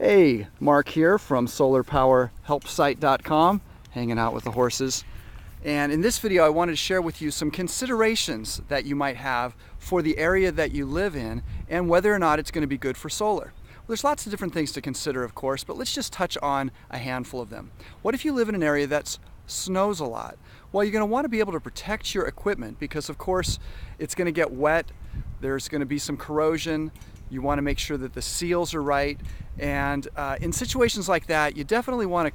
Hey, Mark here from solarpowerhelpsite.com, hanging out with the horses. And in this video, I wanted to share with you some considerations that you might have for the area that you live in and whether or not it's going to be good for solar. Well, there's lots of different things to consider, of course, but let's just touch on a handful of them. What if you live in an area that snows a lot? Well, you're going to want to be able to protect your equipment because, of course, it's going to get wet. There's going to be some corrosion. You want to make sure that the seals are right. And in situations like that, you definitely want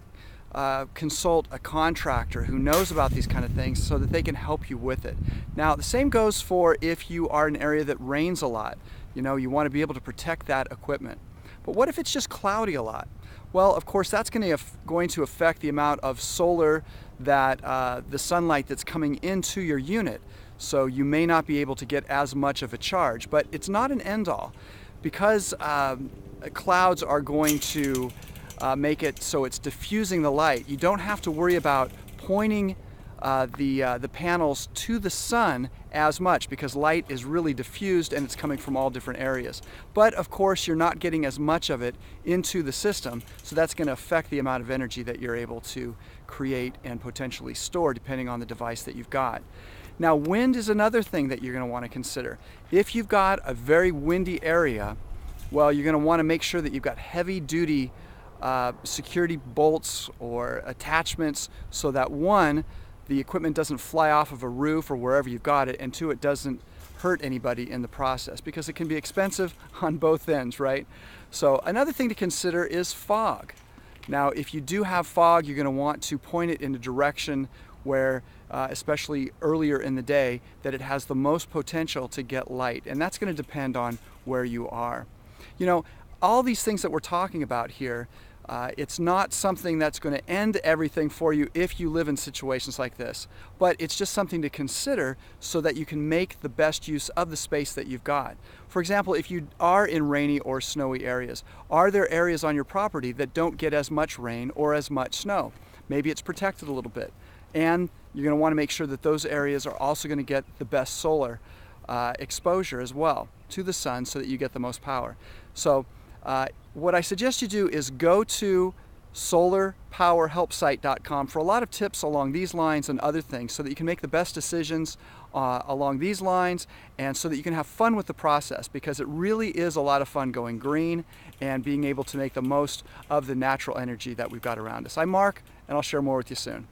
to consult a contractor who knows about these kind of things so that they can help you with it. Now, the same goes for if you are in an area that rains a lot. You want to be able to protect that equipment. But what if it's just cloudy a lot? Well, of course, that's going to affect the amount of solar that the sunlight that's coming into your unit. So you may not be able to get as much of a charge, but it's not an end-all. Because clouds are going to make it so it's diffusing the light, you don't have to worry about pointing the panels to the sun as much because light is really diffused and it's coming from all different areas. But of course, you're not getting as much of it into the system, so that's going to affect the amount of energy that you're able to create and potentially store depending on the device that you've got. Now, wind is another thing that you're going to want to consider. If you've got a very windy area, well, you're going to want to make sure that you've got heavy-duty security bolts or attachments so that one, the equipment doesn't fly off of a roof or wherever you've got it, and two, it doesn't hurt anybody in the process because it can be expensive on both ends, right? So another thing to consider is fog. Now, if you do have fog, you're going to want to point it in a direction where, especially earlier in the day, that it has the most potential to get light. And that's going to depend on where you are. All these things that we're talking about here, it's not something that's going to end everything for you if you live in situations like this. But it's just something to consider so that you can make the best use of the space that you've got. For example, if you are in rainy or snowy areas, are there areas on your property that don't get as much rain or as much snow? Maybe it's protected a little bit. And you're going to want to make sure that those areas are also going to get the best solar exposure as well to the sun so that you get the most power. So what I suggest you do is go to solarpowerhelpsite.com for a lot of tips along these lines and other things so that you can make the best decisions along these lines and so that you can have fun with the process, because it really is a lot of fun going green and being able to make the most of the natural energy that we've got around us. I'm Mark, and I'll share more with you soon.